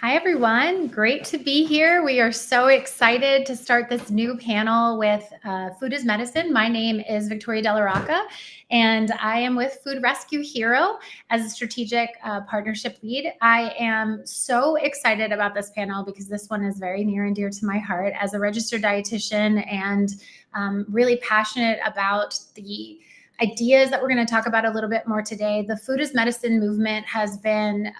Hi, everyone. Great to be here. We are so excited to start this new panel with Food is Medicine. My name is Victoria De La Rocca, and I am with Food Rescue Hero as a strategic partnership lead. I am so excited about this panel because this one is very near and dear to my heart as a registered dietitian and really passionate about the ideas that we're going to talk about a little bit more today. The Food is Medicine movement has been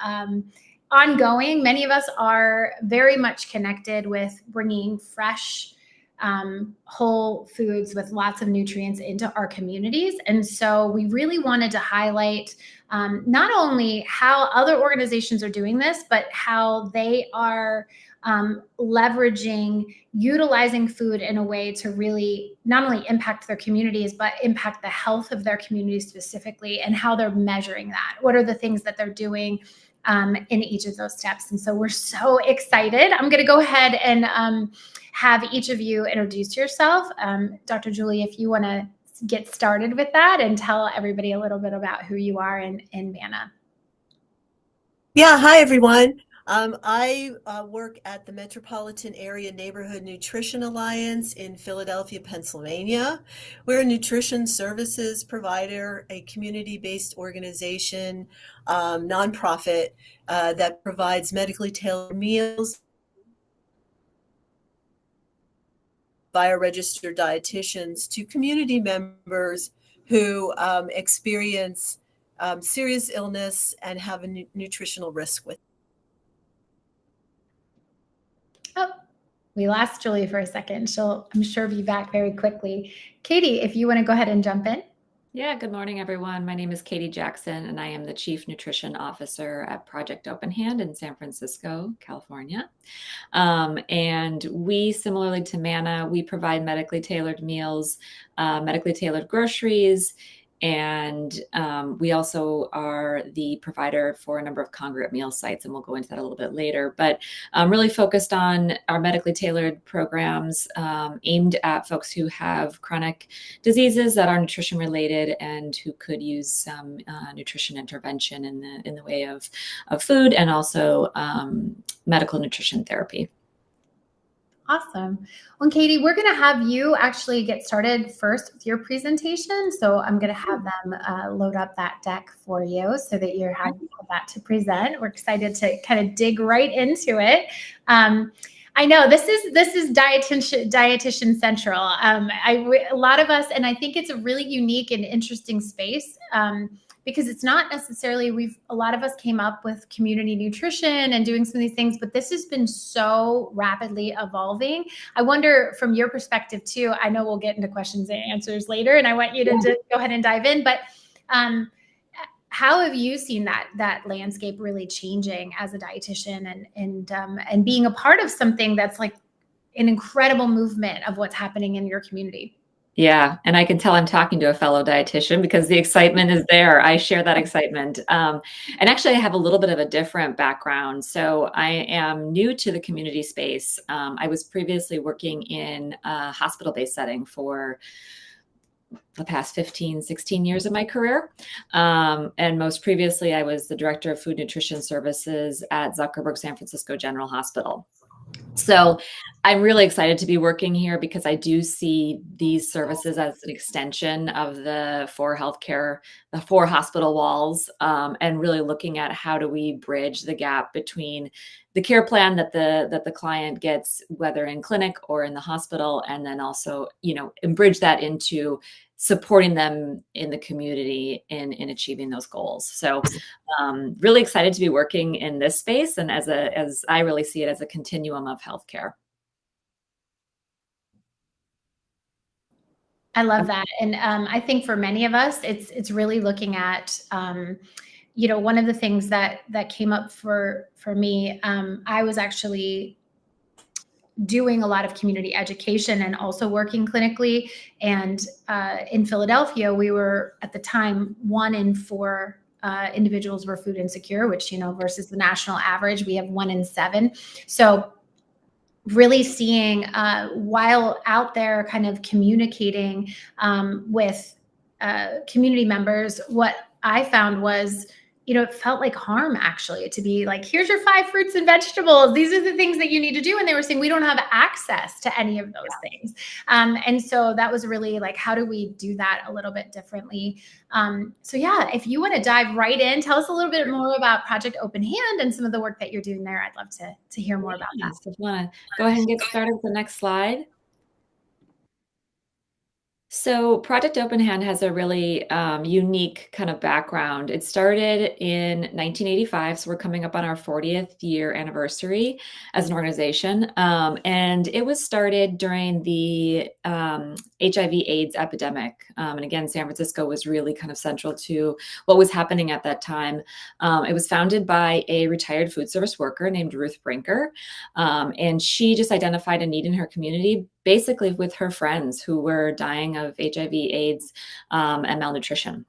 ongoing. Many of us are very much connected with bringing fresh, whole foods with lots of nutrients into our communities. And so we really wanted to highlight not only how other organizations are doing this, but how they are leveraging, utilizing food in a way to really not only impact their communities, but impact the health of their communities specifically, and how they're measuring that. What are the things that they're doing in each of those steps? And so we're so excited. I'm going to go ahead and have each of you introduce yourself. Dr. Julie, if you want to get started with that and tell everybody a little bit about who you are in MANA. Yeah, hi everyone. I work at the Metropolitan Area Neighborhood Nutrition Alliance in Philadelphia, Pennsylvania. We're a nutrition services provider, a community-based organization, nonprofit that provides medically tailored meals via registered dietitians to community members who experience serious illness and have a nutritional risk with. Oh, we lost Julie for a second. She'll, I'm sure, be back very quickly. Katie, if you want to go ahead and jump in. Yeah, good morning, everyone. My name is Katie Jackson, and I am the Chief Nutrition Officer at Project Open Hand in San Francisco, California. And we, similarly to MANA, we provide medically tailored meals, medically tailored groceries, and we also are the provider for a number of congruent meal sites, and we'll go into that a little bit later. But really focused on our medically tailored programs aimed at folks who have chronic diseases that are nutrition related and who could use some nutrition intervention in the way of food and also medical nutrition therapy. Awesome. Well, Katie, we're going to have you actually get started first with your presentation. So I'm going to have them load up that deck for you so that you're having that to present. We're excited to kind of dig right into it. I know this is dietitian central. A lot of us, and I think it's a really unique and interesting space. Because it's not necessarily, a lot of us came up with community nutrition and doing some of these things, but this has been so rapidly evolving. I wonder from your perspective too, I know we'll get into questions and answers later, and I want you to go ahead and dive in, but how have you seen that landscape really changing as a dietitian and being a part of something that's like an incredible movement of what's happening in your community? Yeah, and I can tell I'm talking to a fellow dietitian because the excitement is there. I share that excitement. And actually, I have a little bit of a different background. So I am new to the community space. I was previously working in a hospital-based setting for the past 15, 16 years of my career. And most previously, I was the Director of Food Nutrition Services at Zuckerberg San Francisco General Hospital. So I'm really excited to be working here because I do see these services as an extension of the four hospital walls, and really looking at how do we bridge the gap between the care plan that the client gets, whether in clinic or in the hospital, and then also, and bridge that into supporting them in the community in achieving those goals. So really excited to be working in this space, and as I really see it as a continuum of healthcare. I love that. And I think for many of us, it's really looking at, one of the things that came up for me, I was actually doing a lot of community education and also working clinically. And in Philadelphia, we were at the time 1 in 4 individuals were food insecure, which, versus the national average, we have 1 in 7. So really seeing while out there kind of communicating with community members, what I found was it felt like harm actually to be like, here's your 5 fruits and vegetables. These are the things that you need to do. And they were saying, we don't have access to any of those things. And so that was really like, how do we do that a little bit differently? So yeah, if you want to dive right in, tell us a little bit more about Project Open Hand and some of the work that you're doing there. I'd love to hear more about that. So if you want to go ahead and get started with the next slide. So Project Open Hand has a really unique kind of background. It started in 1985, so we're coming up on our 40th year anniversary as an organization. And it was started during the HIV/AIDS epidemic. And again, San Francisco was really kind of central to what was happening at that time. It was founded by a retired food service worker named Ruth Brinker. And she just identified a need in her community, basically with her friends who were dying of HIV/AIDS and malnutrition.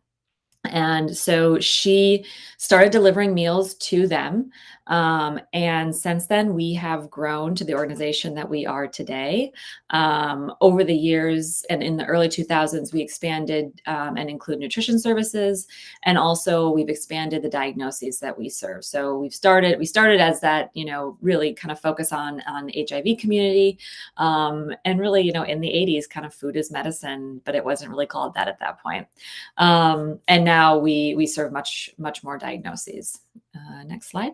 And so she started delivering meals to them. And since then, we have grown to the organization that we are today. Over the years and in the early 2000s, we expanded and include nutrition services. And also we've expanded the diagnoses that we serve. So we started as that, really kind of focus on HIV community. And really, in the 80s, kind of food is medicine, but it wasn't really called that at that point. And now we serve much more diagnoses. Next slide.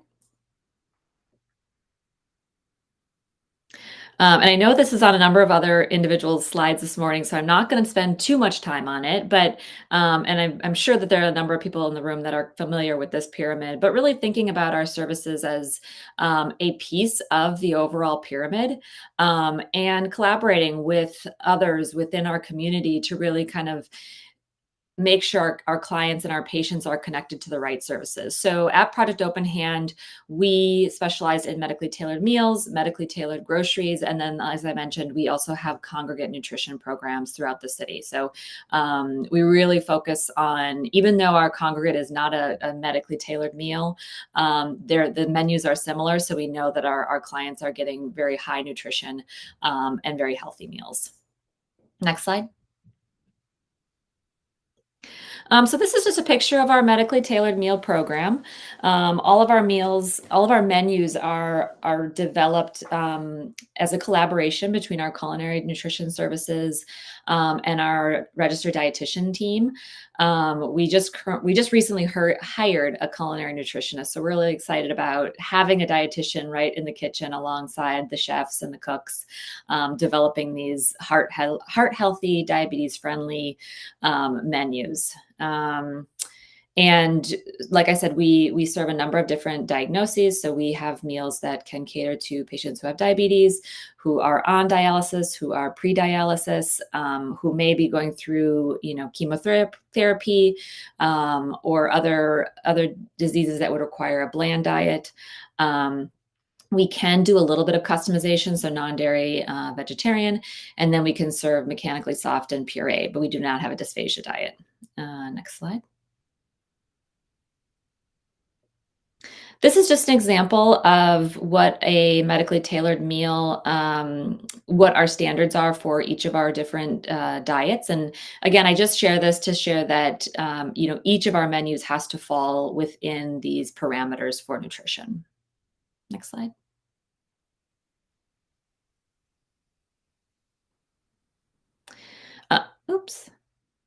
And I know this is on a number of other individual slides this morning, so I'm not going to spend too much time on it. But and I'm sure that there are a number of people in the room that are familiar with this pyramid. But really thinking about our services as a piece of the overall pyramid, and collaborating with others within our community to really kind of make sure our clients and our patients are connected to the right services. So at Project Open Hand, we specialize in medically tailored meals, medically tailored groceries, and then, as I mentioned, we also have congregate nutrition programs throughout the city. So we really focus on, even though our congregate is not a medically tailored meal, the menus are similar, so we know that our clients are getting very high nutrition and very healthy meals. Next slide. So this is just a picture of our medically tailored meal program. All of our menus are developed as a collaboration between our culinary nutrition services and our registered dietitian team. We just recently hired a culinary nutritionist, so we're really excited about having a dietitian right in the kitchen alongside the chefs and the cooks, developing these heart healthy, diabetes friendly menus. And like I said, we serve a number of different diagnoses. So we have meals that can cater to patients who have diabetes, who are on dialysis, who are pre-dialysis, who may be going through, chemotherapy, or other diseases that would require a bland diet. We can do a little bit of customization, so non-dairy, vegetarian, and then we can serve mechanically soft and puree, but we do not have a dysphagia diet. Next slide. This is just an example of what a medically tailored meal, what our standards are for each of our different diets. And again, I just share this to share that, each of our menus has to fall within these parameters for nutrition. Next slide. Oops,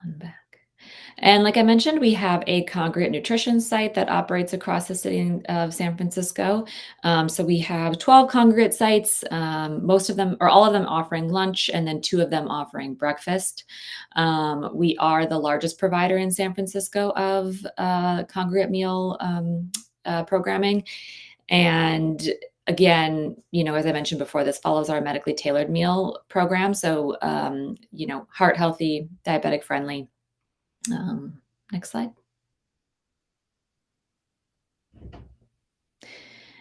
I'm back. And like I mentioned, we have a congregate nutrition site that operates across the city of San Francisco. So we have 12 congregate sites, most of them or all of them offering lunch, and then 2 of them offering breakfast. We are the largest provider in San Francisco of congregate meal programming. And again, as I mentioned before, this follows our medically tailored meal program. So, heart healthy, diabetic friendly. Next slide.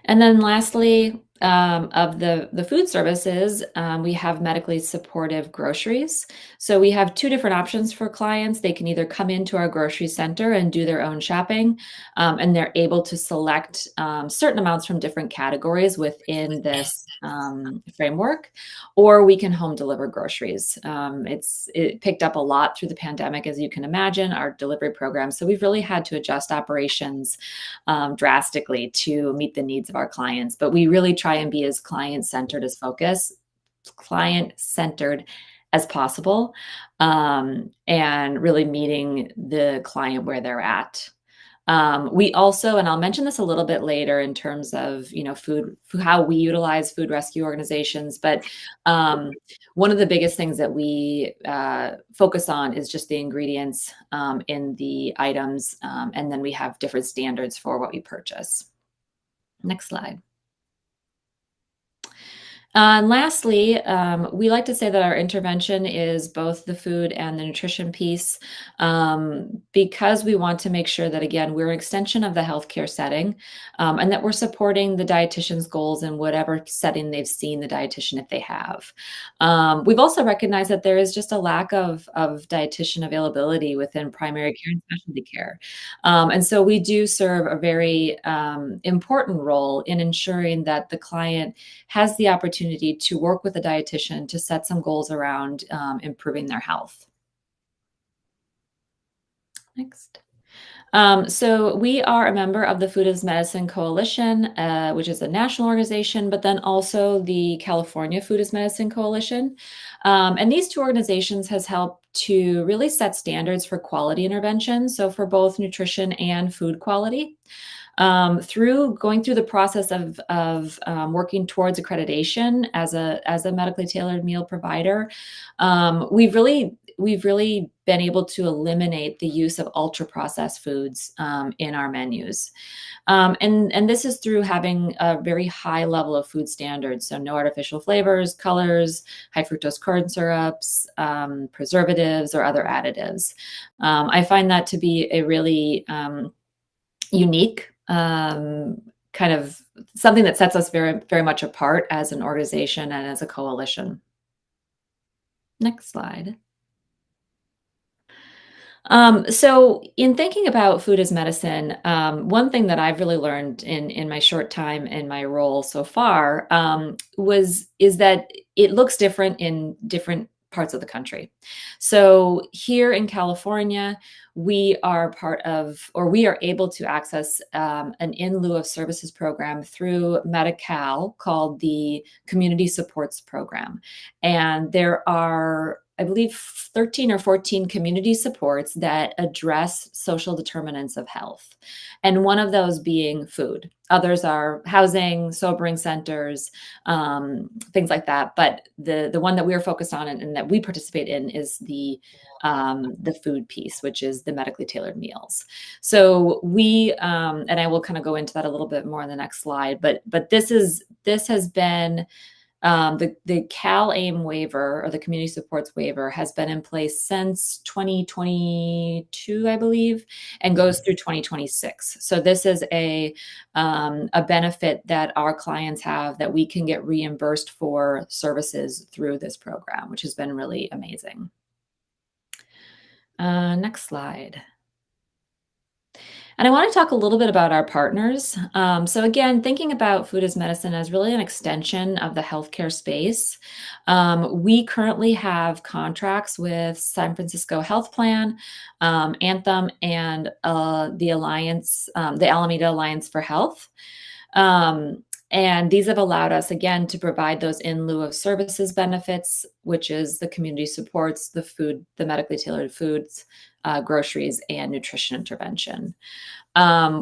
And then lastly, of the food services, we have medically supportive groceries. So we have two different options for clients. They can either come into our grocery center and do their own shopping, and they're able to select certain amounts from different categories within this framework, or we can home deliver groceries. It picked up a lot through the pandemic, as you can imagine, our delivery program. So we've really had to adjust operations drastically to meet the needs of our clients. But we really try and be as client-centered as possible, and really meeting the client where they're at. We also, and I'll mention this a little bit later in terms of, food, how we utilize food rescue organizations. But one of the biggest things that we focus on is just the ingredients in the items. And then we have different standards for what we purchase. Next slide. And lastly, we like to say that our intervention is both the food and the nutrition piece, because we want to make sure that, again, we're an extension of the healthcare setting, and that we're supporting the dietitian's goals in whatever setting they've seen the dietitian if they have. We've also recognized that there is just a lack of dietitian availability within primary care and specialty care. And so we do serve a very important role in ensuring that the client has the opportunity to work with a dietitian to set some goals around improving their health. Next. So we are a member of the Food as Medicine Coalition, which is a national organization, but then also the California Food as Medicine Coalition. And these two organizations has helped to really set standards for quality intervention. So for both nutrition and food quality. Through going through the process of working towards accreditation as a medically tailored meal provider, we've really been able to eliminate the use of ultra processed foods in our menus, and this is through having a very high level of food standards. So no artificial flavors, colors, high fructose corn syrups, preservatives, or other additives. I find that to be a really unique kind of something that sets us very, very much apart as an organization and as a coalition. Next slide. So in thinking about food as medicine, one thing that I've really learned in my short time in my role so far is that it looks different in different parts of the country. So here in California, we are we are able to access an in lieu of services program through Medi-Cal called the Community Supports Program. And there are, I believe, 13 or 14 community supports that address social determinants of health. And one of those being food. Others are housing, sobering centers, things like that. But the one that we're focused on and that we participate in is the food piece, which is the medically tailored meals. So we, and I will kind of go into that a little bit more in the next slide, but this has been, the CalAIM waiver, or the community supports waiver, has been in place since 2022, I believe, and goes through 2026. So this is a benefit that our clients have, that we can get reimbursed for services through this program, which has been really amazing. Next slide. And I want to talk a little bit about our partners. So again, thinking about food as medicine as really an extension of the healthcare space. We currently have contracts with San Francisco Health Plan, Anthem, and the Alliance, the Alameda Alliance for Health. And these have allowed us, again, to provide those in lieu of services benefits, which is the community supports, the food, the medically tailored foods, groceries, and nutrition intervention.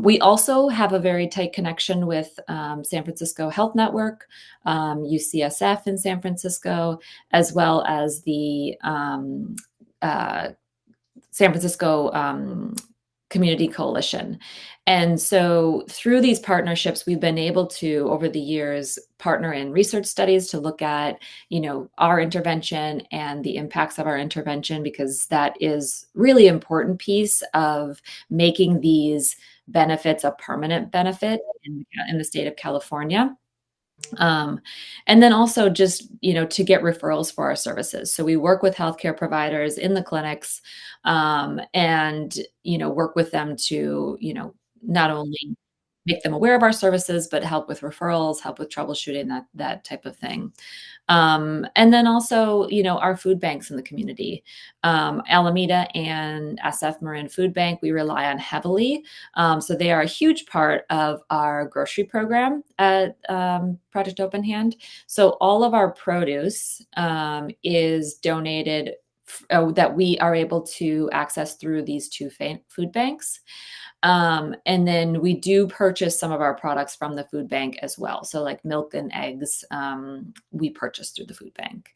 We also have a very tight connection with San Francisco Health Network, UCSF in San Francisco, as well as the San Francisco Community Coalition. And so through these partnerships, we've been able to, over the years, partner in research studies to look at, our intervention and the impacts of our intervention, because that is really important piece of making these benefits a permanent benefit in the state of California. Um, and then also just, to get referrals for our services. So we work with healthcare providers in the clinics, and, work with them to, not only make them aware of our services, but help with referrals, help with troubleshooting, that type of thing. And then also, our food banks in the community, Alameda and SF Marin Food Bank, we rely on heavily. So they are a huge part of our grocery program at Project Open Hand. So all of our produce is donated that we are able to access through these two food banks. And then we do purchase some of our products from the food bank as well. So like milk and eggs, we purchase through the food bank.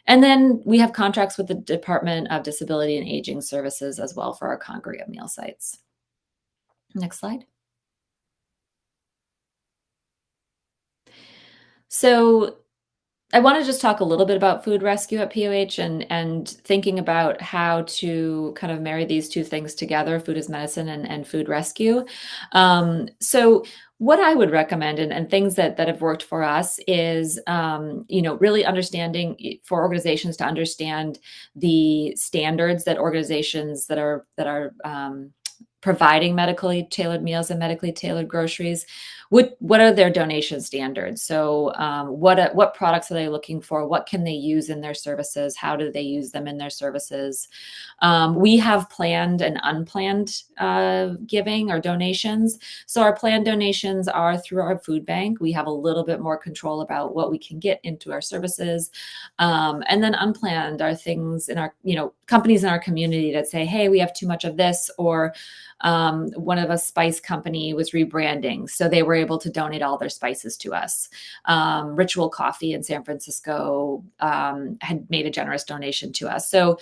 And then we have contracts with the Department of Disability and Aging Services as well for our congregate meal sites. Next slide. So I want to just talk a little bit about food rescue at POH and thinking about how to kind of marry these two things together, food as medicine and food rescue. So what I would recommend and things that have worked for us is, really understanding for organizations to understand the standards that organizations that are providing medically tailored meals and medically tailored groceries. What are their donation standards? So what products are they looking for? What can they use in their services? How do they use them in their services? We have planned and unplanned giving or donations. So our planned donations are through our food bank. We have a little bit more control about what we can get into our services. And then unplanned are things in our, companies in our community that say, hey, we have too much of this, or one of a spice company was rebranding, so they were able to donate all their spices to us. Ritual Coffee in San Francisco had made a generous donation to us. So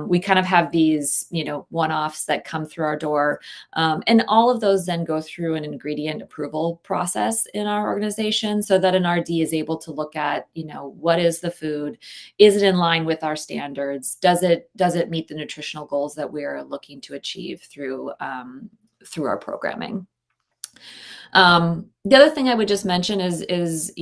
we kind of have these, one-offs that come through our door. And all of those then go through an ingredient approval process in our organization so that an RD is able to look at, what is the food? Is it in line with our standards? Does it meet the nutritional goals that we're looking to achieve through our programming? The other thing I would just mention is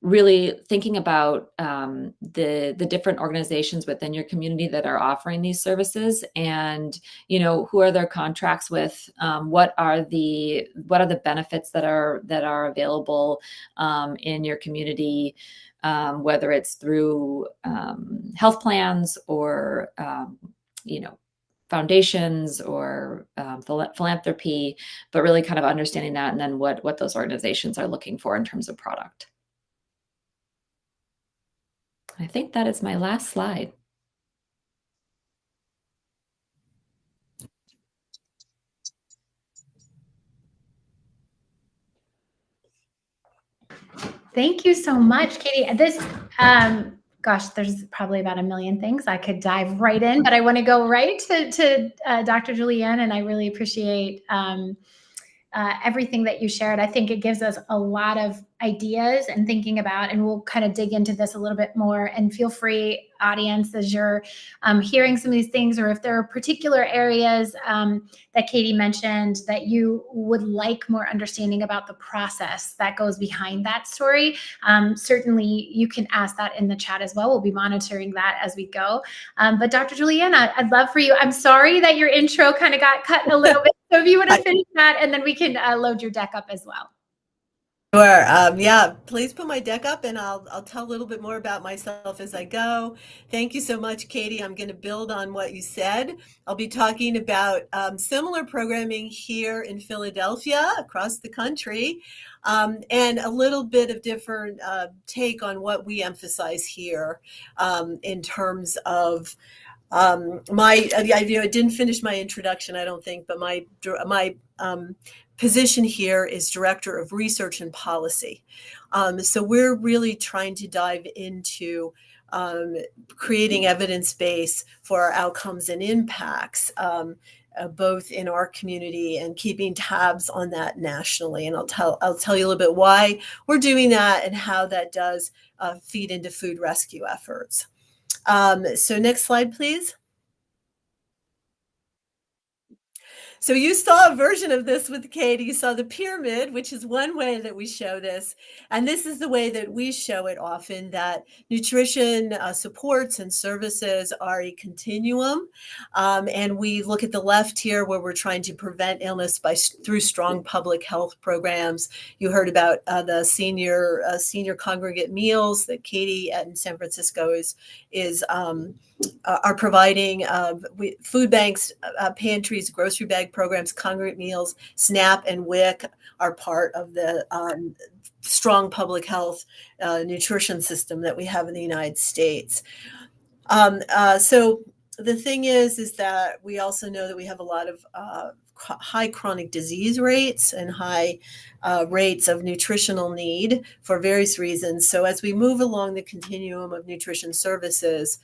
really thinking about the different organizations within your community that are offering these services, and who are their contracts with, what are the benefits that are available in your community, whether it's through health plans or foundations or philanthropy, but really kind of understanding that, and then what those organizations are looking for in terms of product. I think that is my last slide. Thank you so much, Katie. This, gosh, there's probably about a million things I could dive right in, but I want to go right to Dr. Julianne, and I really appreciate everything that you shared. I think it gives us a lot of ideas and thinking about, and we'll kind of dig into this a little bit more. And feel free, audience, as you're hearing some of these things, or if there are particular areas that Katie mentioned that you would like more understanding about the process that goes behind that story, certainly you can ask that in the chat as well. We'll be monitoring that as we go. But Dr. Juliana, I'd love for you. I'm sorry that your intro kind of got cut a little bit. So if you want to finish that, and then we can load your deck up as well. Sure. Yeah, please put my deck up, and I'll tell a little bit more about myself as I go. Thank you so much, Katie. I'm going to build on what you said. I'll be talking about similar programming here in Philadelphia, across the country, and a little bit of different take on what we emphasize here in terms of I didn't finish my introduction, I don't think, but my position here is Director of Research and Policy. So we're really trying to dive into creating evidence base for our outcomes and impacts, both in our community and keeping tabs on that nationally. And I'll tell you a little bit why we're doing that and how that does feed into food rescue efforts. So next slide, please. So you saw a version of this with Katie. You saw the pyramid, which is one way that we show this. And this is the way that we show it often, that nutrition supports and services are a continuum. And we look at the left here where we're trying to prevent illness through strong public health programs. You heard about the senior congregate meals that Katie in San Francisco are providing. Food banks, pantries, grocery bag programs, congregate meals, SNAP and WIC are part of the strong public health nutrition system that we have in the United States. So the thing is that we also know that we have a lot of high chronic disease rates and high rates of nutritional need for various reasons. So as we move along the continuum of nutrition services,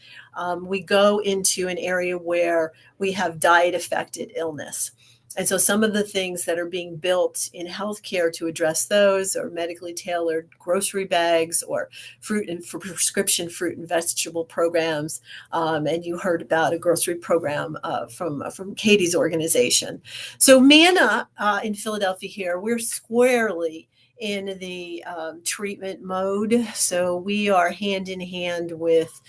we go into an area where we have diet-affected illness. And so some of the things that are being built in healthcare to address those are medically tailored grocery bags or for prescription fruit and vegetable programs. And you heard about a grocery program from Katie's organization. So MANA in Philadelphia here, we're squarely in the treatment mode. So we are hand in hand with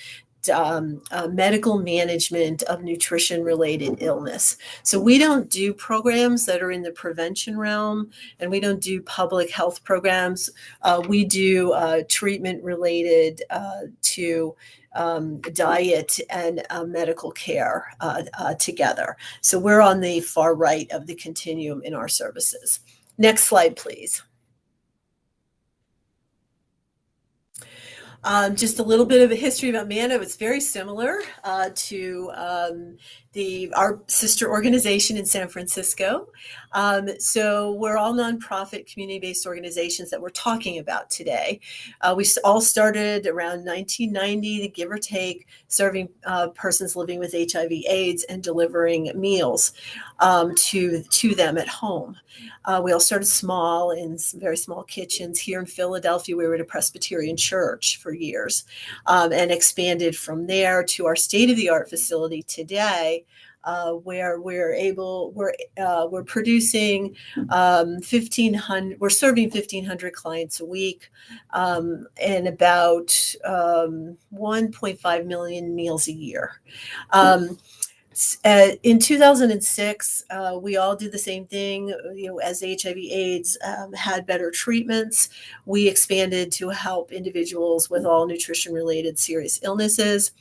medical management of nutrition-related illness. So we don't do programs that are in the prevention realm, and we don't do public health programs. We do treatment related to diet and medical care together. So we're on the far right of the continuum in our services. Next slide, please. Just a little bit of a history about MANA. It's very similar to our sister organization in San Francisco. So we're all nonprofit community-based organizations that we're talking about today. We all started around 1990, give or take, serving persons living with HIV/AIDS and delivering meals to them at home. We all started small in some very small kitchens. Here in Philadelphia, we were at a Presbyterian church for years and expanded from there to our state-of-the-art facility today, where we're producing 1,500, we're serving 1,500 clients a week and about 1.5 million meals a year. In 2006, we all did the same thing. As HIV/AIDS had better treatments, we expanded to help individuals with all nutrition-related serious illnesses.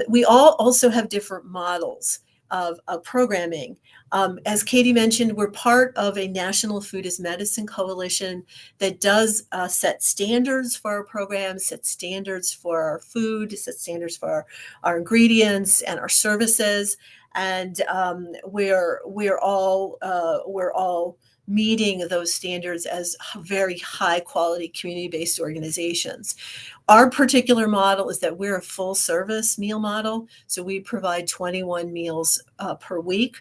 We all also have different models of programming. As Katie mentioned, we're part of a national food as medicine coalition that does set standards for our programs, set standards for our food, set standards for our ingredients and our services. And we're all meeting those standards as very high quality community-based organizations. Our particular model is that we're a full service meal model. So we provide 21 meals per week.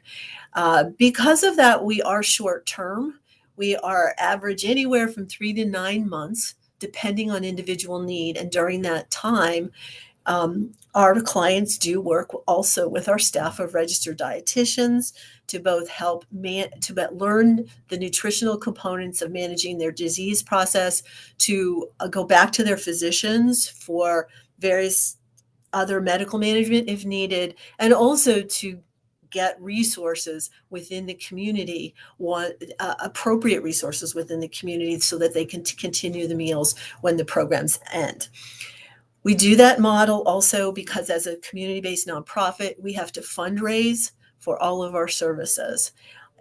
Because of that, we are short term. We are average anywhere from 3 to 9 months, depending on individual need. And during that time, our clients do work also with our staff of registered dietitians to both help learn the nutritional components of managing their disease process, to go back to their physicians for various other medical management if needed, and also to get resources within the community, appropriate resources within the community so that they can continue the meals when the programs end. We do that model also because as a community-based nonprofit, we have to fundraise for all of our services.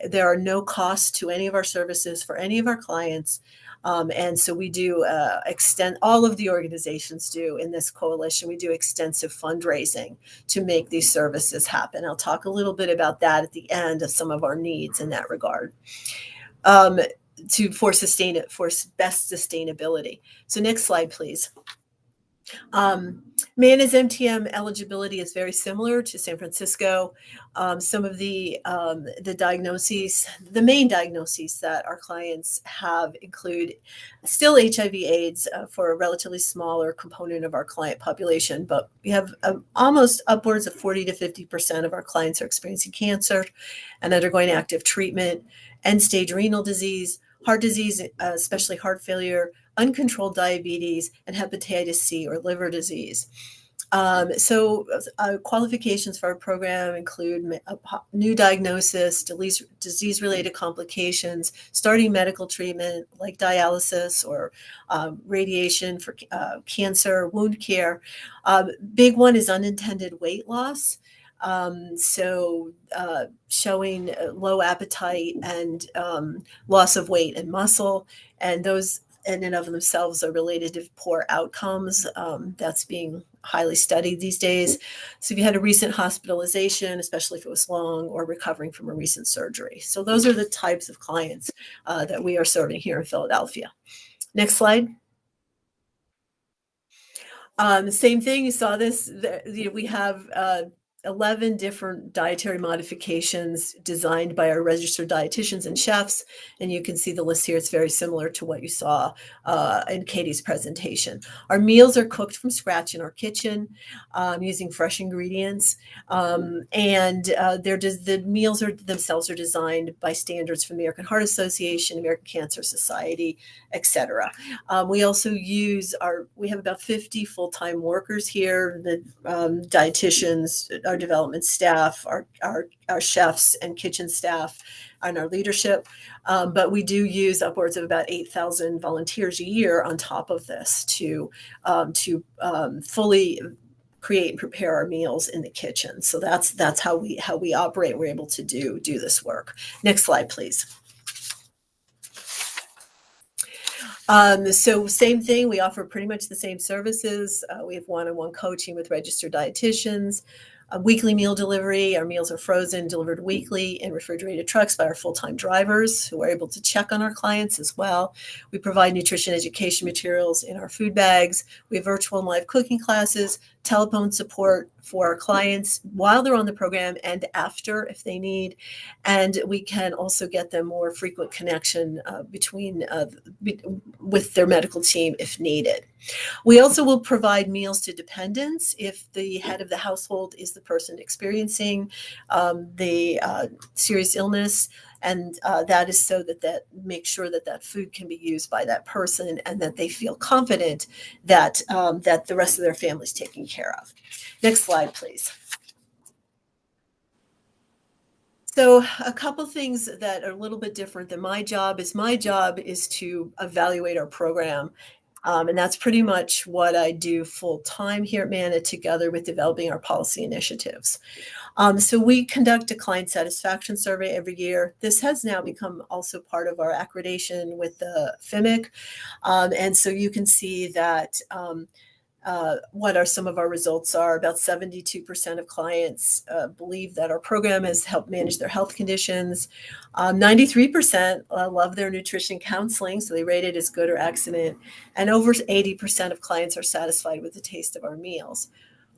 There are no costs to any of our services for any of our clients. And so we do all of the organizations do in this coalition, we do extensive fundraising to make these services happen. I'll talk a little bit about that at the end of some of our needs in that regard. For best sustainability. So next slide, please. Um, Manna's MTM eligibility is very similar to San Francisco. Some of the diagnoses, the main diagnoses that our clients have include still HIV/AIDS for a relatively smaller component of our client population, but we have almost upwards of 40 to 50% of our clients are experiencing cancer and undergoing active treatment, end-stage renal disease, heart disease, especially heart failure, uncontrolled diabetes, and hepatitis C or liver disease. Qualifications for our program include new diagnosis, disease-related complications, starting medical treatment like dialysis or radiation for cancer, wound care. Big one is unintended weight loss. Showing low appetite and loss of weight and muscle, and those in and of themselves are related to poor outcomes. That's being highly studied these days. So if you had a recent hospitalization, especially if it was long, or recovering from a recent surgery. So those are the types of clients that we are serving here in Philadelphia. Next slide. Same thing, you saw this, we have 11 different dietary modifications designed by our registered dietitians and chefs. And you can see the list here. It's very similar to what you saw in Katie's presentation. Our meals are cooked from scratch in our kitchen using fresh ingredients. The meals themselves are designed by standards from the American Heart Association, American Cancer Society, etc. We also we have about 50 full-time workers here, the dietitians, our development staff, our chefs and kitchen staff, and our leadership. But we do use upwards of about 8,000 volunteers a year on top of this to fully create and prepare our meals in the kitchen. So that's how we operate. We're able to do this work. Next slide, please. So same thing, we offer pretty much the same services. We have one-on-one coaching with registered dietitians, weekly meal delivery. Our meals are frozen, delivered weekly in refrigerated trucks by our full-time drivers who are able to check on our clients as well. We provide nutrition education materials in our food bags. We have virtual and live cooking classes, telephone support for our clients while they're on the program and after if they need. And we can also get them more frequent connection with their medical team if needed. We also will provide meals to dependents if the head of the household is the person experiencing the serious illness, and that is so that makes sure that food can be used by that person and that they feel confident that the rest of their family is taken care of. Next slide, please. So a couple things that are a little bit different than my job is to evaluate our program. And that's pretty much what I do full time here at Manna, together with developing our policy initiatives. So we conduct a client satisfaction survey every year. This has now become also part of our accreditation with the FIMIC. And so you can see that what some of our results are. About 72% of clients believe that our program has helped manage their health conditions. 93% love their nutrition counseling, so they rate it as good or excellent. And over 80% of clients are satisfied with the taste of our meals.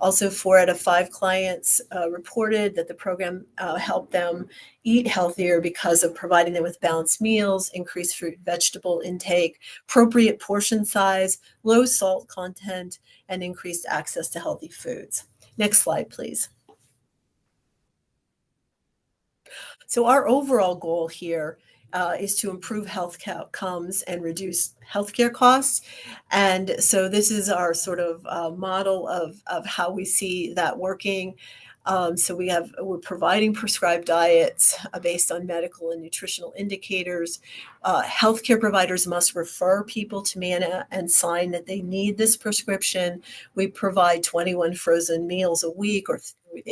Also, 4 out of 5 clients reported that the program helped them eat healthier because of providing them with balanced meals, increased fruit and vegetable intake, appropriate portion size, low salt content, and increased access to healthy foods. Next slide, please. So our overall goal here is to improve health outcomes and reduce healthcare costs. And so this is our sort of model of how we see that working. So we're providing prescribed diets based on medical and nutritional indicators. Healthcare providers must refer people to Manna and sign that they need this prescription. We provide 21 frozen meals a week, or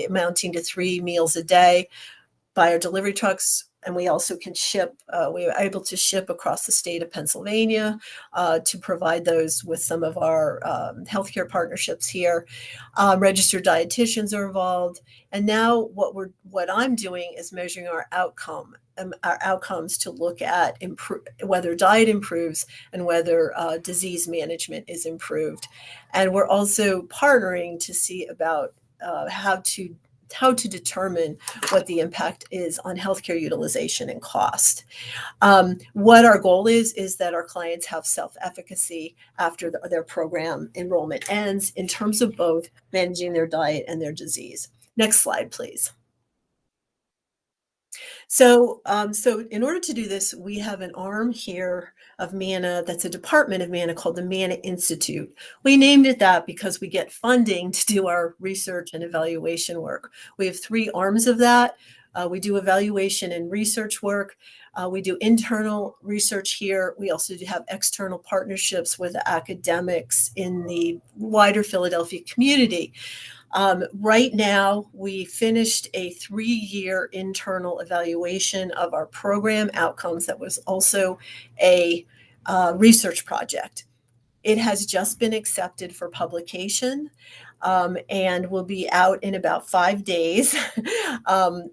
amounting to 3 meals a day, by our delivery trucks and we also can ship. We are able to ship across the state of Pennsylvania to provide those with some of our healthcare partnerships here. Registered dietitians are involved, and now what I'm doing is measuring our outcomes to look at whether diet improves and whether disease management is improved. And we're also partnering to see about how to determine what the impact is on healthcare utilization and cost. What our goal is that our clients have self-efficacy after their program enrollment ends in terms of both managing their diet and their disease. Next slide, please. So in order to do this, we have an arm here of MANA that's a department of MANA called the MANA Institute. We named it that because we get funding to do our research and evaluation work. We have 3 arms of that. We do evaluation and research work. We do internal research here. We also do have external partnerships with academics in the wider Philadelphia community. Right now, we finished a 3-year internal evaluation of our program outcomes that was also a research project. It has just been accepted for publication and will be out in about 5 days.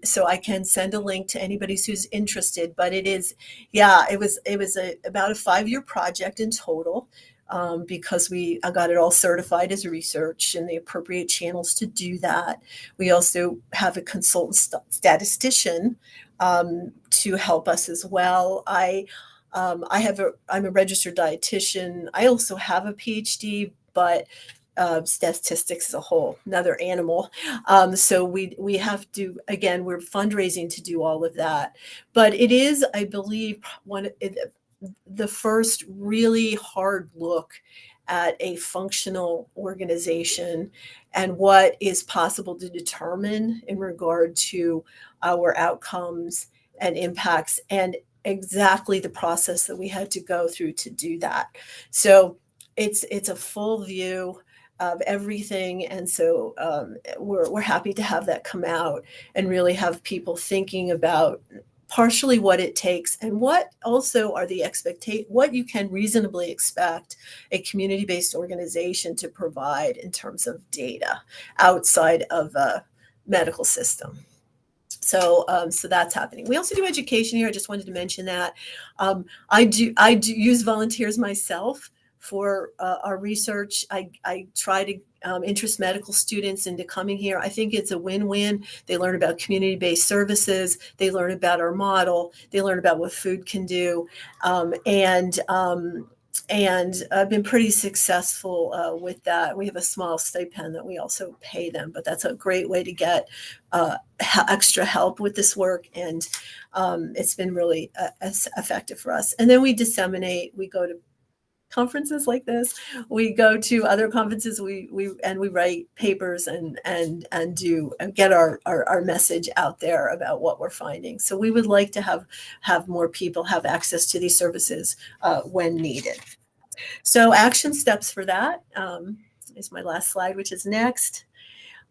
So I can send a link to anybody who's interested, but it was about a 5-year project in total. Because I got it all certified as research and the appropriate channels to do that. We also have a consultant statistician to help us as well. I'm a registered dietitian. I also have a PhD, but statistics as a whole, another animal. So we have to, again, we're fundraising to do all of that. But it is, I believe, the first really hard look at a functional organization and what is possible to determine in regard to our outcomes and impacts, and exactly the process that we had to go through to do that. So it's a full view of everything, and so we're happy to have that come out and really have people thinking about partially what it takes and what also are the what you can reasonably expect a community-based organization to provide in terms of data outside of a medical system. So that's happening. We also do education here. I just wanted to mention that. I do use volunteers myself for our research. I try to interest medical students into coming here. I think it's a win-win. They learn about community-based services. They learn about our model. They learn about what food can do. And I've been pretty successful with that. We have a small stipend that we also pay them, but that's a great way to get extra help with this work. And it's been really effective for us. And then we disseminate. We go to conferences like this. We go to other conferences. We write papers and get our message out there about what we're finding. So we would like to have more people have access to these services when needed. So action steps for that is my last slide, which is next.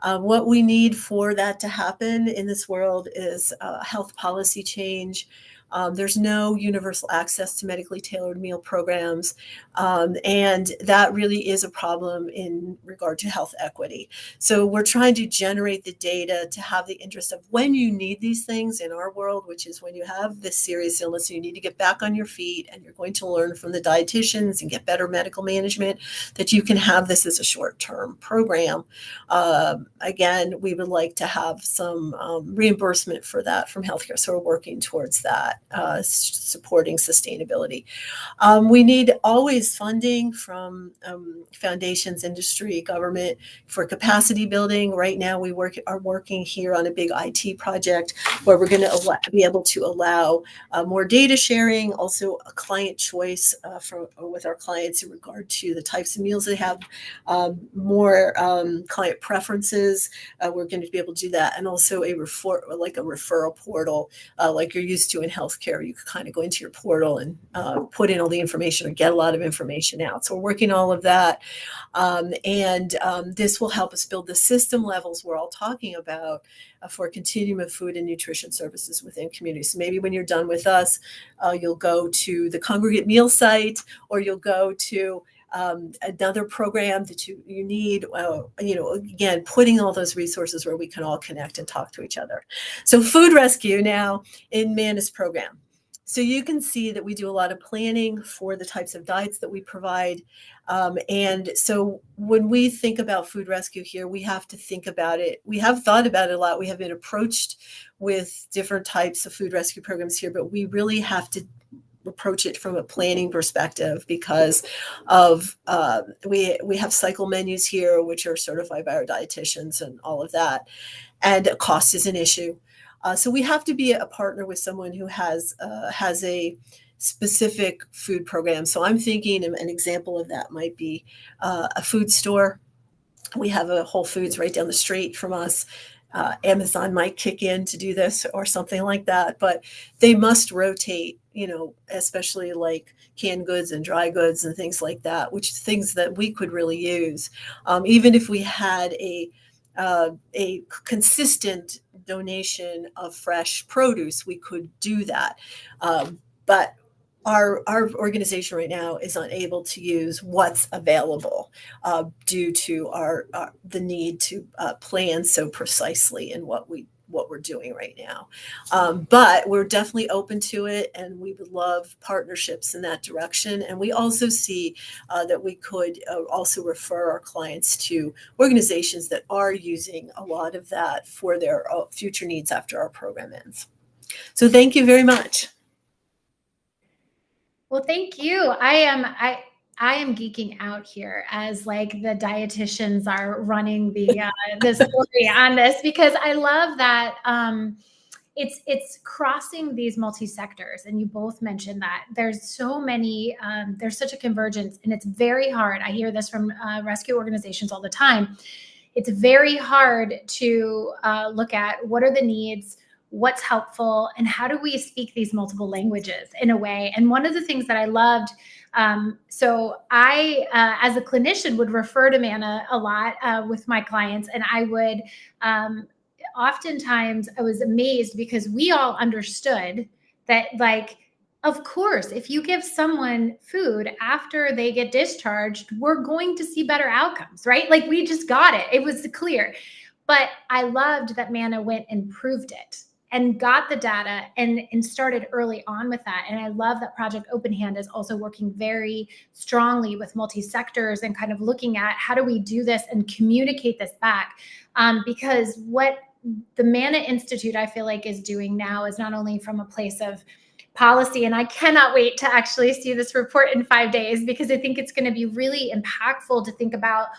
What we need for that to happen in this world is health policy change. There's no universal access to medically tailored meal programs, and that really is a problem in regard to health equity. So we're trying to generate the data to have the interest of when you need these things in our world, which is when you have this serious illness, you need to get back on your feet, and you're going to learn from the dietitians and get better medical management, that you can have this as a short-term program. Again, we would like to have some reimbursement for that from healthcare, so we're working towards that. Supporting sustainability. We need always funding from foundations, industry, government for capacity building. Right now, we are working here on a big IT project where we're going to be able to allow more data sharing, also a client choice with our clients in regard to the types of meals they have, more client preferences. We're going to be able to do that, and also a referral portal like you're used to in healthcare. healthcare, you could kind of go into your portal and put in all the information or get a lot of information out. So we're working all of that. This will help us build the system levels we're all talking about for a continuum of food and nutrition services within communities. So maybe when you're done with us, you'll go to the congregate meal site, or you'll go to another program that you need, again, putting all those resources where we can all connect and talk to each other. So food rescue now in Manna's program. So you can see that we do a lot of planning for the types of diets that we provide. And so when we think about food rescue here, we have to think about it. We have thought about it a lot. We have been approached with different types of food rescue programs here, but we really have to approach it from a planning perspective because of we have cycle menus here, which are certified by our dietitians and all of that. And cost is an issue. So we have to be a partner with someone who has a specific food program. So I'm thinking an example of that might be a food store. We have a Whole Foods right down the street from us. Amazon might kick in to do this or something like that, but they must rotate, especially like canned goods and dry goods and things like that, which things that we could really use. Even if we had a consistent donation of fresh produce, we could do that. But our organization right now is unable to use what's available due to the need to plan so precisely in what we're doing right now. But we're definitely open to it, and we would love partnerships in that direction. And we also see that we could also refer our clients to organizations that are using a lot of that for their future needs after our program ends. So thank you very much. Well, thank you. I am geeking out here as like the dietitians are running the story on this, because I love that it's crossing these multi-sectors, and you both mentioned that there's so many there's such a convergence, and it's very hard. I hear this from rescue organizations all the time. It's very hard to look at what are the needs, what's helpful, and how do we speak these multiple languages in a way. And one of the things that I loved, so I, as a clinician, would refer to Manna a lot with my clients, and I would, oftentimes I was amazed because we all understood that, like, of course, if you give someone food after they get discharged, we're going to see better outcomes, right? Like, we just got it. It was clear. But I loved that Manna went and proved it and got the data and started early on with that. And I love that Project Open Hand is also working very strongly with multi-sectors and kind of looking at how do we do this and communicate this back. Because what the Manna Institute, I feel like, is doing now is not only from a place of policy, and I cannot wait to actually see this report in 5 days, because I think it's going to be really impactful to think about.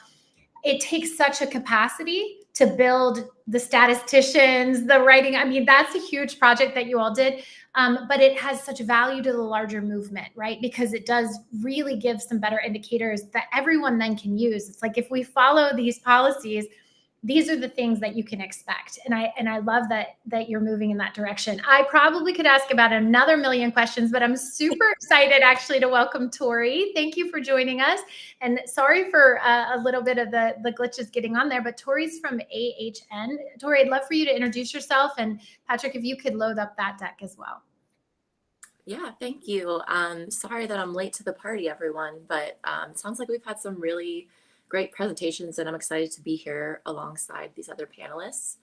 It takes such a capacity to build the statisticians, the writing. I mean, that's a huge project that you all did, but it has such value to the larger movement, right? Because it does really give some better indicators that everyone then can use. It's like, if we follow these policies, these are the things that you can expect. And I love that you're moving in that direction. I probably could ask about another million questions, but I'm super excited actually to welcome Tori. Thank you for joining us. And sorry for a little bit of the glitches getting on there, but Tori's from AHN. Tori, I'd love for you to introduce yourself. And Patrick, if you could load up that deck as well. Yeah, thank you. Sorry that I'm late to the party, everyone, but it sounds like we've had some really great presentations, and I'm excited to be here alongside these other panelists.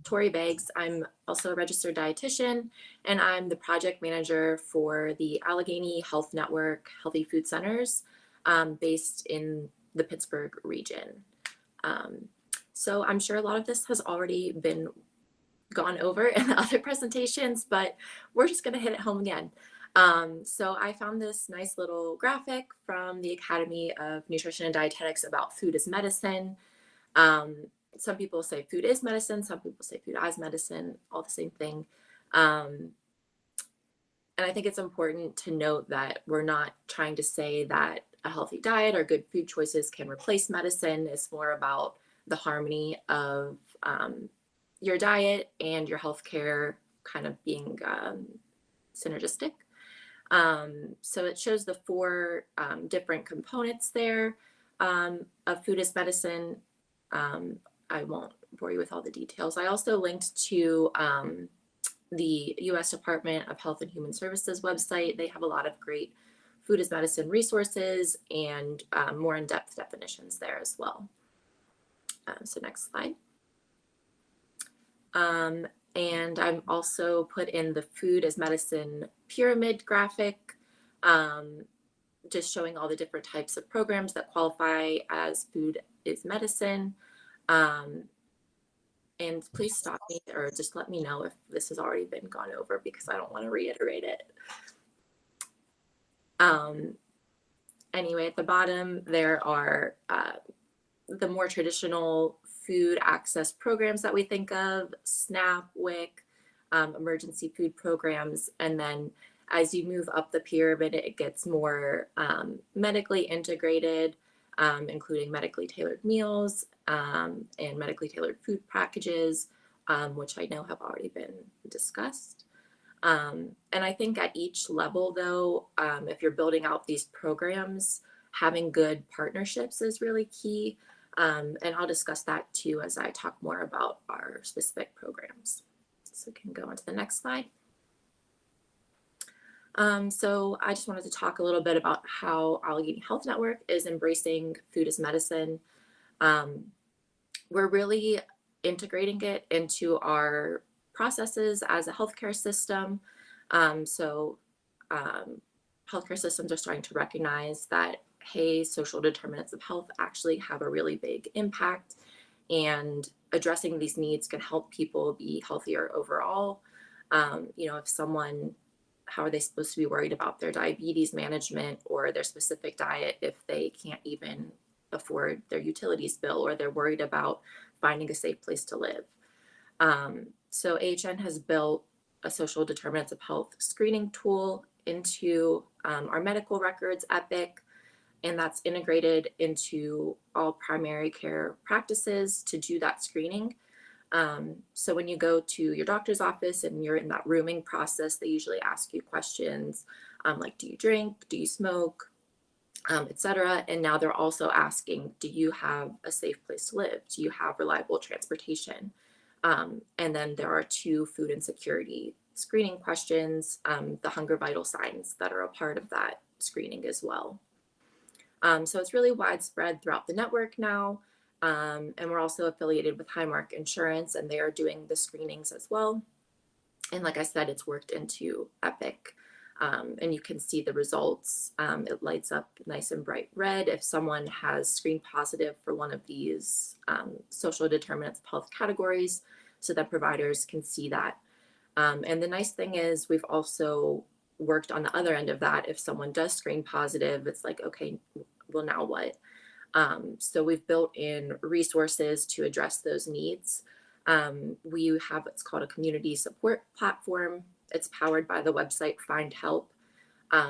Tori Beggs, I'm also a registered dietitian, and I'm the project manager for the Allegheny Health Network Healthy Food Centers based in the Pittsburgh region. So I'm sure a lot of this has already been gone over in the other presentations, but we're just going to hit it home again. So I found this nice little graphic from the Academy of Nutrition and Dietetics about food as medicine. Some people say food is medicine. Some people say food as medicine, all the same thing. And I think it's important to note that we're not trying to say that a healthy diet or good food choices can replace medicine. It's more about the harmony of your diet and your healthcare kind of being synergistic. So it shows the four different components there of food as medicine. I won't bore you with all the details. I also linked to the U.S. Department of Health and Human Services website. They have a lot of great food as medicine resources and more in-depth definitions there as well. So next slide. And I'm also put in the food as medicine pyramid graphic, just showing all the different types of programs that qualify as food is medicine. And please stop me or just let me know if this has already been gone over because I don't want to reiterate it. Anyway, at the bottom, there are the more traditional food access programs that we think of, SNAP, WIC, emergency food programs, and then as you move up the pyramid, it gets more medically integrated, including medically tailored meals and medically tailored food packages, which I know have already been discussed. And I think at each level, though, if you're building out these programs, having good partnerships is really key. And I'll discuss that too as I talk more about our specific programs. So we can go on to the next slide. So I just wanted to talk a little bit about how Allegheny Health Network is embracing food as medicine. We're really integrating it into our processes as a healthcare system. Healthcare systems are starting to recognize that, hey, social determinants of health actually have a really big impact, and addressing these needs can help people be healthier overall. If someone, how are they supposed to be worried about their diabetes management or their specific diet if they can't even afford their utilities bill, or they're worried about finding a safe place to live? So AHN has built a social determinants of health screening tool into our medical records, Epic, and that's integrated into all primary care practices to do that screening. So when you go to your doctor's office and you're in that rooming process, they usually ask you questions like, do you drink, do you smoke, etc. And now they're also asking, do you have a safe place to live? Do you have reliable transportation? And then there are 2 food insecurity screening questions, the hunger vital signs that are a part of that screening as well. So it's really widespread throughout the network now. And we're also affiliated with Highmark Insurance, and they are doing the screenings as well. And like I said, it's worked into Epic. And you can see the results. It lights up nice and bright red if someone has screened positive for one of these social determinants of health categories, so that providers can see that. And the nice thing is we've also worked on the other end of that. If someone does screen positive, it's like, okay, well, now what? So we've built in resources to address those needs. We have what's called a community support platform. It's powered by the website Find Help.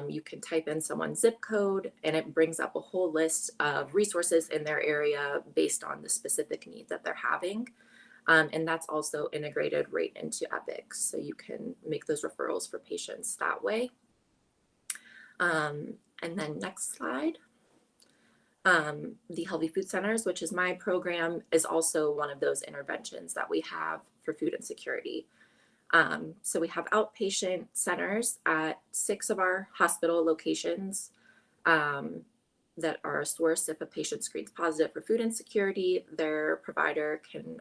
You can type in someone's zip code and it brings up a whole list of resources in their area based on the specific need that they're having. And that's also integrated right into Epic. So you can make those referrals for patients that way. And then next slide. The Healthy Food Centers, which is my program, is also one of those interventions that we have for food insecurity. So we have outpatient centers at 6 of our hospital locations that are a source. If a patient screens positive for food insecurity, their provider can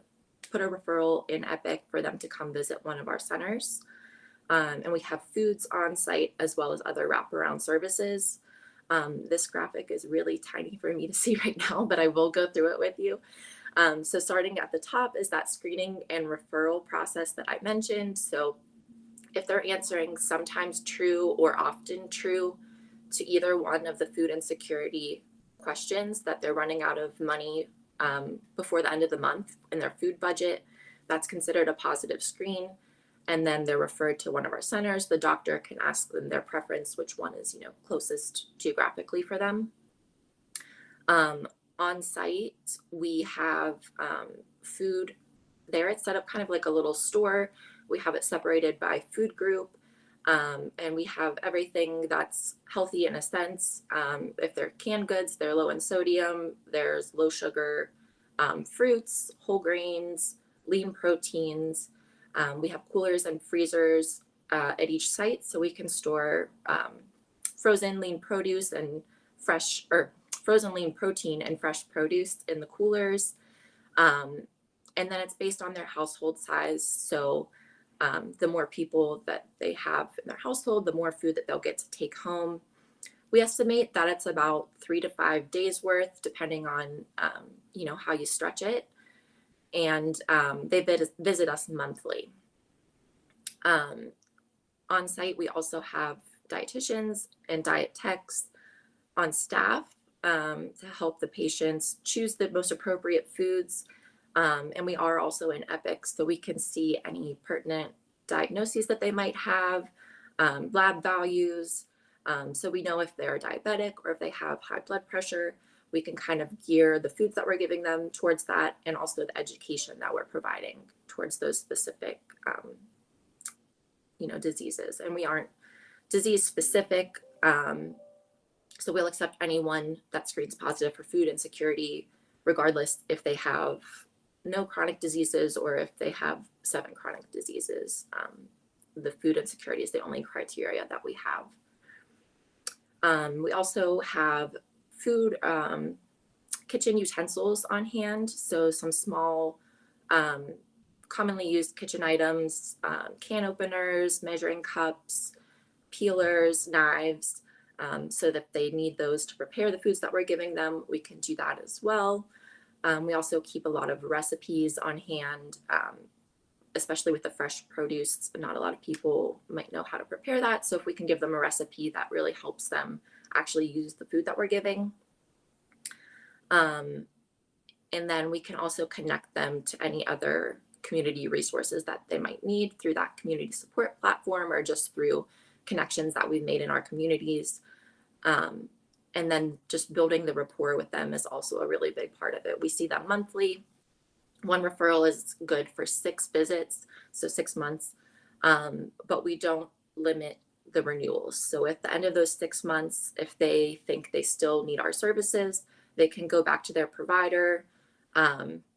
put a referral in Epic for them to come visit one of our centers. And we have foods on site as well as other wraparound services. This graphic is really tiny for me to see right now, but I will go through it with you. So starting at the top is that screening and referral process that I mentioned. So if they're answering sometimes true or often true to either one of the food insecurity questions, that they're running out of money before the end of the month in their food budget, that's considered a positive screen. And then they're referred to one of our centers. The doctor can ask them their preference, which one is, closest geographically for them. On site, we have food there. It's set up kind of like a little store We have it separated by food group, and we have everything that's healthy in a sense. If they're canned goods, they're low in sodium, there's low sugar, fruits, whole grains, lean proteins. We have coolers and freezers at each site, so we can store frozen lean produce and fresh, or frozen lean protein and fresh produce in the coolers. And then it's based on their household size. So the more people that they have in their household, the more food that they'll get to take home. We estimate that it's about 3 to 5 days worth, depending on, how you stretch it. And they visit us monthly. On site, we also have dietitians and diet techs on staff to help the patients choose the most appropriate foods. And we are also in Epic, so we can see any pertinent diagnoses that they might have, lab values. So we know if they're diabetic or if they have high blood pressure. We can kind of gear the foods that we're giving them towards that, and also the education that we're providing towards those specific, diseases. And we aren't disease specific. So we'll accept anyone that screens positive for food insecurity, regardless if they have no chronic diseases or if they have 7 chronic diseases. The food insecurity is the only criteria that we have. We also have food kitchen utensils on hand. So some small, commonly used kitchen items, can openers, measuring cups, peelers, knives. So that if they need those to prepare the foods that we're giving them, we can do that as well. We also keep a lot of recipes on hand, especially with the fresh produce. Not a lot of people might know how to prepare that. So if we can give them a recipe, that really helps them actually use the food that we're giving. And then we can also connect them to any other community resources that they might need through that community support platform, or just through connections that we've made in our communities. And then just building the rapport with them is also a really big part of it. We see them monthly. 1 referral is good for 6 visits, so 6 months, but we don't limit the renewals. So at the end of those 6 months, if they think they still need our services, they can go back to their provider,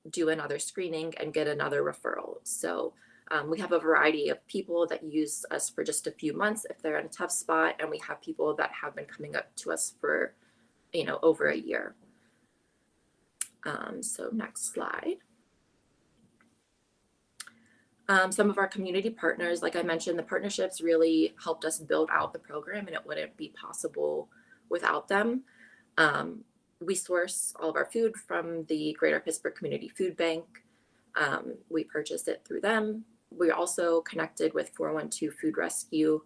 do another screening, and get another referral. So we have a variety of people that use us for just a few months if they're in a tough spot, and we have people that have been coming up to us for, over a year. So next slide. Some of our community partners, like I mentioned, the partnerships really helped us build out the program, and it wouldn't be possible without them. We source all of our food from the Greater Pittsburgh Community Food Bank. We purchase it through them. We're also connected with 412 Food Rescue.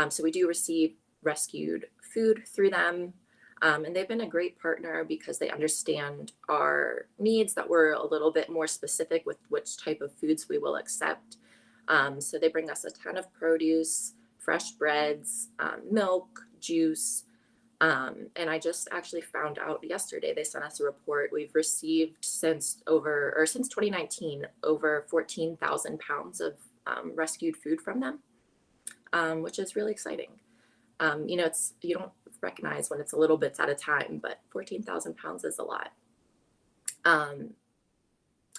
So we do receive rescued food through them. And they've been a great partner because they understand our needs, that we're a little bit more specific with which type of foods we will accept. So they bring us a ton of produce, fresh breads, milk, juice. And I just actually found out yesterday, they sent us a report. We've received since 2019, over 14,000 pounds of rescued food from them, which is really exciting. You don't recognize when it's a little bits at a time, but 14,000 pounds is a lot.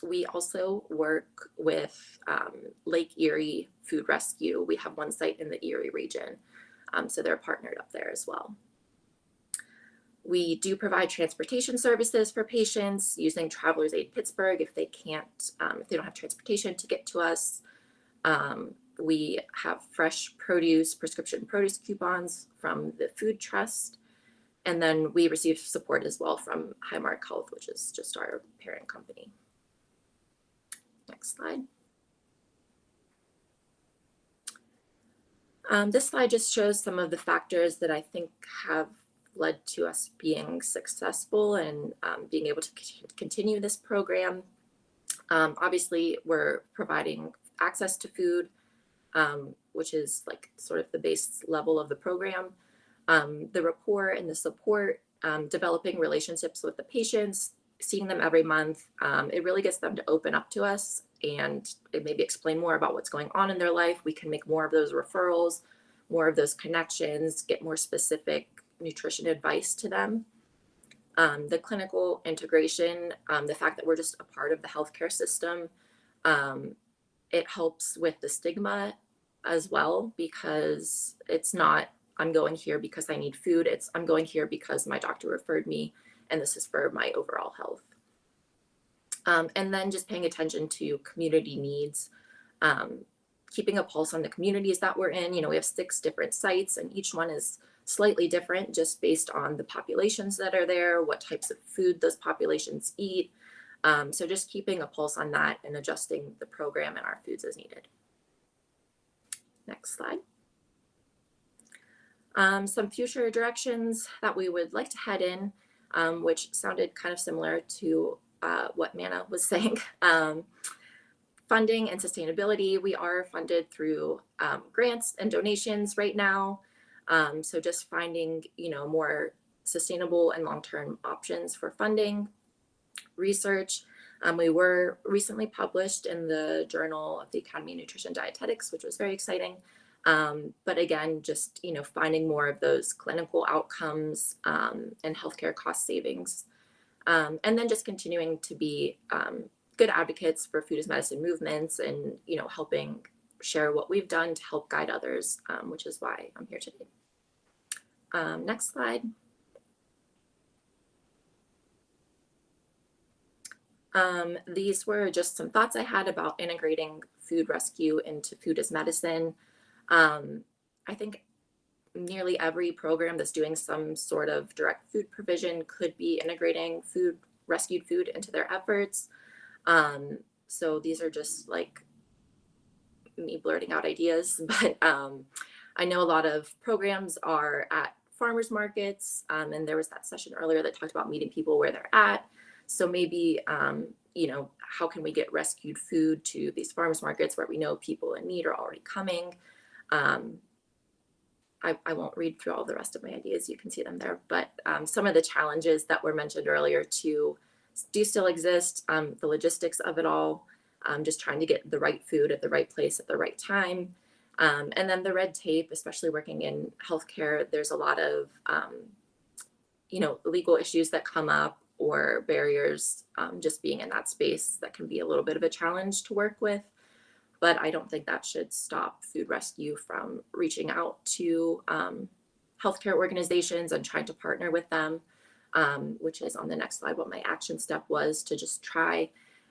We also work with Lake Erie Food Rescue. We have one site in the Erie region, so they're partnered up there as well. We do provide transportation services for patients using Travelers Aid Pittsburgh if they don't have transportation to get to us. We have fresh produce, prescription produce coupons from the Food Trust. And then we receive support as well from Highmark Health, which is just our parent company. Next slide. This slide just shows some of the factors that I think have led to us being successful and being able to continue this program. Obviously, we're providing access to food, which is like sort of the base level of the program. The rapport and the support, developing relationships with the patients, seeing them every month, it really gets them to open up to us and maybe explain more about what's going on in their life, we can make more of those referrals, more of those connections, get more specific nutrition advice to them. The clinical integration, the fact that we're just a part of the healthcare system, it helps with the stigma as well, because it's not, I'm going here because I need food. It's, I'm going here because my doctor referred me, and this is for my overall health. And then just paying attention to community needs, keeping a pulse on the communities that we're in. You know, we have 6 different sites, and each one is slightly different just based on the populations that are there, what types of food those populations eat. So just keeping a pulse on that and adjusting the program and our foods as needed. Next slide. Some future directions that we would like to head in, which sounded kind of similar to what Manna was saying. Funding and sustainability. We are funded through grants and donations right now. So just finding, you know, more sustainable and long-term options for funding. Research. We were recently published in the Journal of the Academy of Nutrition and Dietetics, which was very exciting. But again, just, you know, finding more of those clinical outcomes and healthcare cost savings. And then just continuing to be good advocates for food as medicine movements, and, you know, helping share what we've done to help guide others, which is why I'm here today. Next slide. These were just some thoughts I had about integrating food rescue into food as medicine. I think nearly every program that's doing some sort of direct food provision could be integrating rescued food into their efforts. So these are just like me blurting out ideas, but I know a lot of programs are at farmers markets, and there was that session earlier that talked about meeting people where they're at. So maybe, you know, how can we get rescued food to these farmers markets where we know people in need are already coming? I won't read through all the rest of my ideas. You can see them there. But some of the challenges that were mentioned earlier do still exist. The logistics of it all, just trying to get the right food at the right place at the right time. And then the red tape, especially working in healthcare, there's a lot of, you know, legal issues that come up, or barriers, just being in that space that can be a little bit of a challenge to work with. But I don't think that should stop food rescue from reaching out to healthcare organizations and trying to partner with them, which is on the next slide what my action step was, to just try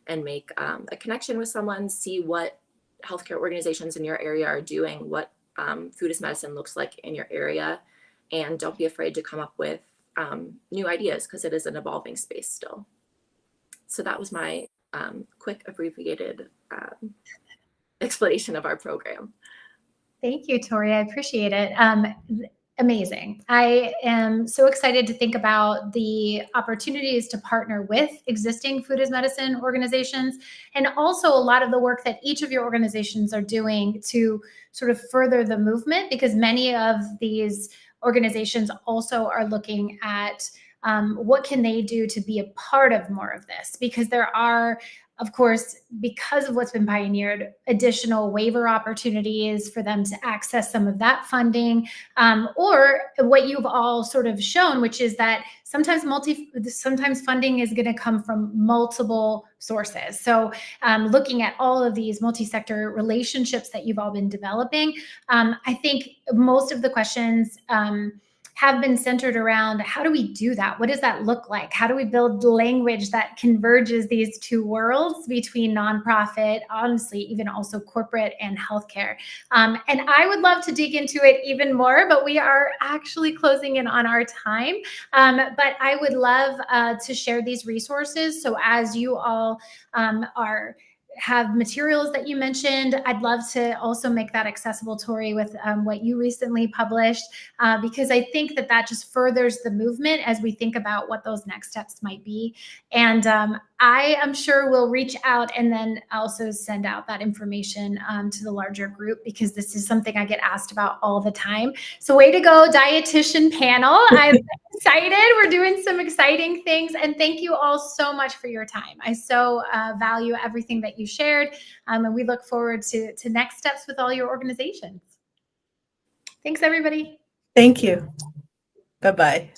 and make a connection with someone, see what healthcare organizations in your area are doing, what food as medicine looks like in your area, and don't be afraid to come up with new ideas, because it is an evolving space still. So that was my quick abbreviated explanation of our program. Thank you, Tori. I appreciate it. Amazing. I am so excited to think about the opportunities to partner with existing food as medicine organizations, and also a lot of the work that each of your organizations are doing to sort of further the movement, because many of these organizations also are looking at what can they do to be a part of more of this, because there are, of course, because of what's been pioneered, additional waiver opportunities for them to access some of that funding, or what you've all sort of shown, which is that sometimes funding is going to come from multiple sources. So looking at all of these multi-sector relationships that you've all been developing, I think most of the questions have been centered around, how do we do that? What does that look like? How do we build language that converges these two worlds between nonprofit, honestly, even also corporate and healthcare? And I would love to dig into it even more, but we are actually closing in on our time. But I would love to share these resources. So as you all have materials that you mentioned, I'd love to also make that accessible, Tori, with what you recently published, because I think that that just furthers the movement as we think about what those next steps might be. And I am sure we'll reach out and then also send out that information to the larger group, because this is something I get asked about all the time. So way to go, dietitian panel. I excited. We're doing some exciting things. And thank you all so much for your time. I so value everything that you shared. And we look forward to next steps with all your organizations. Thanks, everybody. Thank you. Bye-bye.